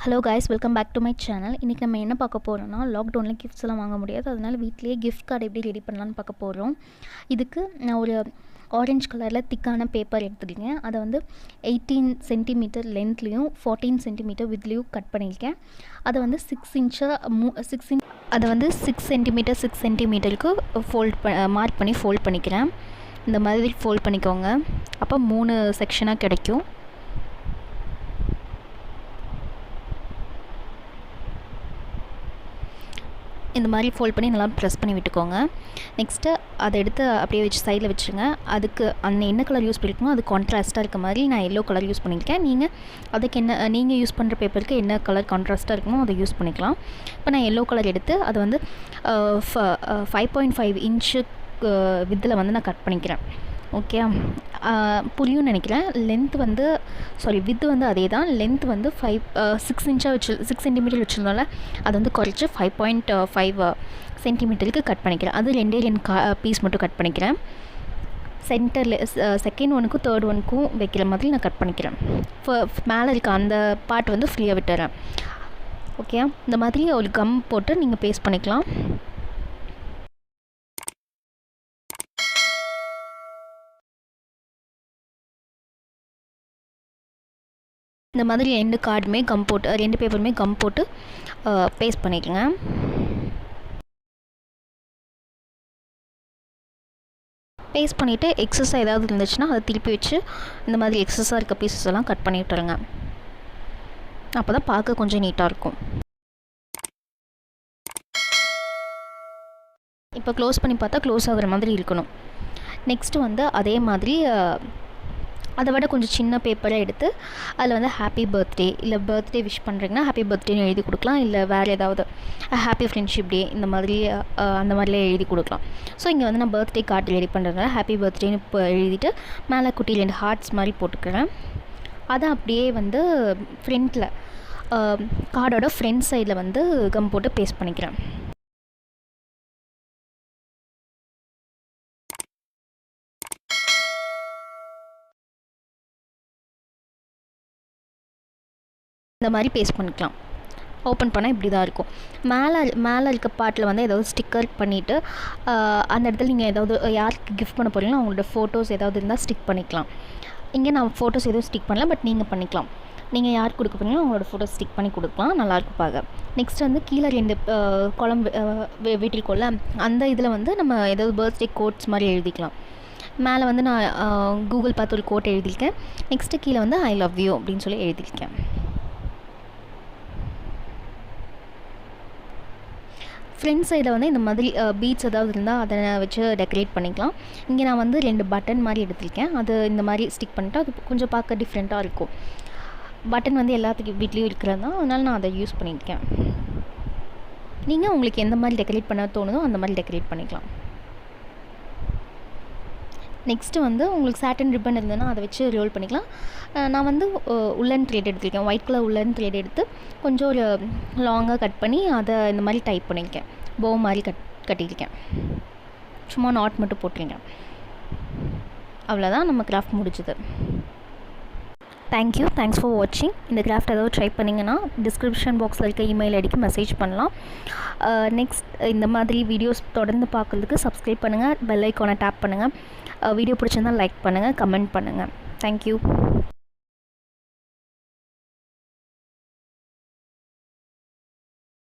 Hello guys, welcome back to my channel. இன்றைக்கி நம்ம என்ன பார்க்க போகிறோம்னா, லாக்டவுனில் கிஃப்ட்ஸ் எல்லாம் வாங்க முடியாது, அதனால் வீட்டிலேயே கிஃப்ட் கார்டு எப்படி ரெடி பண்ணலான்னு பார்க்க போகிறோம். இதுக்கு நான் ஒரு ஆரஞ்சு கலரில் திக்கான பேப்பர் எடுத்துருக்கேன். அதை வந்து 18 சென்டிமீட்டர் லென்த்லேயும் 14 சென்டிமீட்டர் வித்லேயும் கட் பண்ணியிருக்கேன். அதை வந்து 6 சென்டிமீட்டர் 6 சென்டிமீட்டருக்கு மார்க் பண்ணி ஃபோல்ட் பண்ணிக்கிறேன். இந்த மாதிரி ஃபோல்ட் பண்ணிக்கோங்க, அப்போ 3 செக்ஷனாக கிடைக்கும். இந்த மாதிரி ஃபோல்ட் பண்ணி நல்லா ப்ரெஸ் பண்ணி விட்டுக்கோங்க. நெக்ஸ்ட்டு அதை எடுத்து அப்படியே வச்சு சைடில் வச்சுருங்க. அதுக்கு என்ன கலர் யூஸ் பண்ணியிருக்கோமோ அது கான்ட்ராஸ்ட்டாக இருக்க மாதிரி நான் எல்லோ கலர் யூஸ் பண்ணியிருக்கேன். நீங்கள் யூஸ் பண்ணுற பேப்பருக்கு என்ன கலர் கான்ட்ராஸ்ட்டாக இருக்குமோ அதை யூஸ் பண்ணிக்கலாம். இப்போ நான் எல்லோ கலர் எடுத்து அதை வந்து 5.5 இன்ச்சு வித்தில் வந்து நான் கட் பண்ணிக்கிறேன். ஓகே, புரியும்னு நினைக்கிறேன். வித்து வந்து அதே தான். லென்த் வந்து 6 சென்டிமீட்டர் வச்சுருந்தோம்ல, அது வந்து குறைச்சி 5.5 சென்டிமீட்டருக்கு கட் பண்ணிக்கிறேன். அது 2 பீஸ் மட்டும் கட் பண்ணிக்கிறேன். சென்டரில் செகண்ட் ஒனுக்கும் தேர்ட் ஒனுக்கும் வைக்கிற மாதிரி நான் கட் பண்ணிக்கிறேன். மேலே இருக்க அந்த பார்ட் வந்து ஃப்ரீயாக விட்டுறேன். ஓகே, இந்த மாதிரி ஒரு கம் போட்டு நீங்கள் பேஸ்ட் பண்ணிக்கலாம். இந்த மாதிரி 2 கார்டுமே கம் போட்டு 2 பேப்பருமே கம் போட்டு பேஸ்ட் பண்ணிக்கோங்க. பேஸ்ட் பண்ணிவிட்டு எக்ஸஸாக ஏதாவது இருந்துச்சுன்னா அதை திருப்பி வச்சு இந்த மாதிரி எக்ஸஸாக இருக்க பீசஸ் எல்லாம் கட் பண்ணி விட்டுருங்க. அப்போ தான் பார்க்க கொஞ்சம் நீட்டாக இருக்கும். இப்போ க்ளோஸ் பண்ணி பார்த்தா க்ளோஸ் ஆகிற மாதிரி இருக்கணும். நெக்ஸ்ட்டு வந்து அதே மாதிரி அதை விட கொஞ்சம் சின்ன பேப்பராக எடுத்து அதில் வந்து ஹாப்பி பர்த்டே இல்லை பர்த்டே விஷ் பண்ணுறீங்கன்னா ஹாப்பி பர்த்டேன்னு எழுதி கொடுக்கலாம். இல்லை வேறு ஏதாவது ஹாப்பி ஃப்ரெண்ட்ஷிப் டே இந்த மாதிரி அந்த மாதிரிலாம் எழுதி கொடுக்கலாம். ஸோ இங்கே வந்து நான் பர்த்டே கார்டு ரெடி பண்ணுறதுனால ஹாப்பி பர்த்டேன்னு இப்போ எழுதிட்டு மேலே குட்டி 2 ஹார்ட்ஸ் மாதிரி போட்டுக்கிறேன். அதை அப்படியே வந்து ஃப்ரண்ட்டில் கார்டோட ஃப்ரண்ட் சைடில் வந்து கம் போட்டு பேஸ்ட் பண்ணிக்கிறேன். இந்த மாதிரி பேஸ்ட் பண்ணிக்கலாம். ஓப்பன் பண்ணால் இப்படி தான் இருக்கும். மேலே இருக்க பார்ட்டில் வந்து ஏதாவது ஸ்டிக்கர் பண்ணிவிட்டு அந்த இடத்துல நீங்கள் ஏதாவது யாருக்கு கிஃப்ட் பண்ண போகிறீங்களோ அவங்களோட ஃபோட்டோஸ் ஏதாவது இருந்தால் ஸ்டிக் பண்ணிக்கலாம். இங்கே நான் ஃபோட்டோஸ் எதுவும் ஸ்டிக் பண்ணல, பட் நீங்கள் பண்ணிக்கலாம். நீங்கள் யாருக்கு கொடுக்க போகிறீங்களோ அவங்களோட ஃபோட்டோஸ் ஸ்டிக் பண்ணி கொடுக்கலாம், நல்லாயிருக்கும் பார்க்க. நெக்ஸ்ட் வந்து கீழே 2 குழம்பு வீட்டிற்குள்ள அந்த இதில் வந்து நம்ம ஏதாவது பர்த்டே கோட்ஸ் மாதிரி எழுதிக்கலாம். மேலே வந்து நான் கூகுள் பார்த்து ஒரு கோட் எழுதியிருக்கேன். நெக்ஸ்ட்டு கீழே வந்து ஐ லவ் யூ அப்படின்னு சொல்லி எழுதியிருக்கேன். ஃப்ரண்ட் சைடில் வந்து இந்த மாதிரி பீட்ஸ் ஏதாவது இருந்தால் அதை வச்சு டெக்கரேட் பண்ணிக்கலாம். இங்கே நான் வந்து 2 பட்டன் மாதிரி எடுத்திருக்கேன். அது இந்த மாதிரி ஸ்டிக் பண்ணிவிட்டு அது கொஞ்சம் பார்க்க டிஃப்ரெண்ட்டாக இருக்கும். பட்டன் வந்து எல்லாத்துக்கும் வீட்லேயும் இருக்கிறது தான், அதனால் நான் அதை யூஸ் பண்ணியிருக்கேன். நீங்கள் உங்களுக்கு எந்த மாதிரி டெக்கரேட் பண்ண தோணுதோ அந்த மாதிரி டெக்கரேட் பண்ணிக்கலாம். நெக்ஸ்ட்டு வந்து உங்களுக்கு சாட்டன் ரிப்பன் இருந்ததுன்னா அதை வச்சு ரோல் பண்ணிக்கலாம். நான் வந்து உள்ளன் த்ரெட் எடுத்திருக்கேன். ஒயிட் கலர் உள்ளன் த்ரெட் எடுத்து கொஞ்சம் ஒரு லாங்காக கட் பண்ணி அதை இந்த மாதிரி டைப் பண்ணியிருக்கேன். போ மாதிரி கட்டியிருக்கேன். சும்மா நாட் மட்டும் போட்டிருக்கேன். அவ்வளோதான், நம்ம கிராஃப்ட் முடிச்சுது. தேங்க்ஸ் ஃபார் வாட்சிங். இந்த கிராஃப்ட் ஏதாவது ட்ரை பண்ணிங்கன்னா டிஸ்கிரிப்ஷன் பாக்ஸில் இருக்க இமெயில் ஐடிக்கு மெசேஜ் பண்ணலாம். நெக்ஸ்ட் இந்த மாதிரி வீடியோஸ் தொடர்ந்து பார்க்குறதுக்கு சப்ஸ்கிரைப் பண்ணுங்கள், பெல் ஐக்கானை டேப் பண்ணுங்கள். வீடியோ பிடிச்சிருந்தால் லைக் பண்ணுங்கள், கமெண்ட் பண்ணுங்கள். தேங்க்யூ.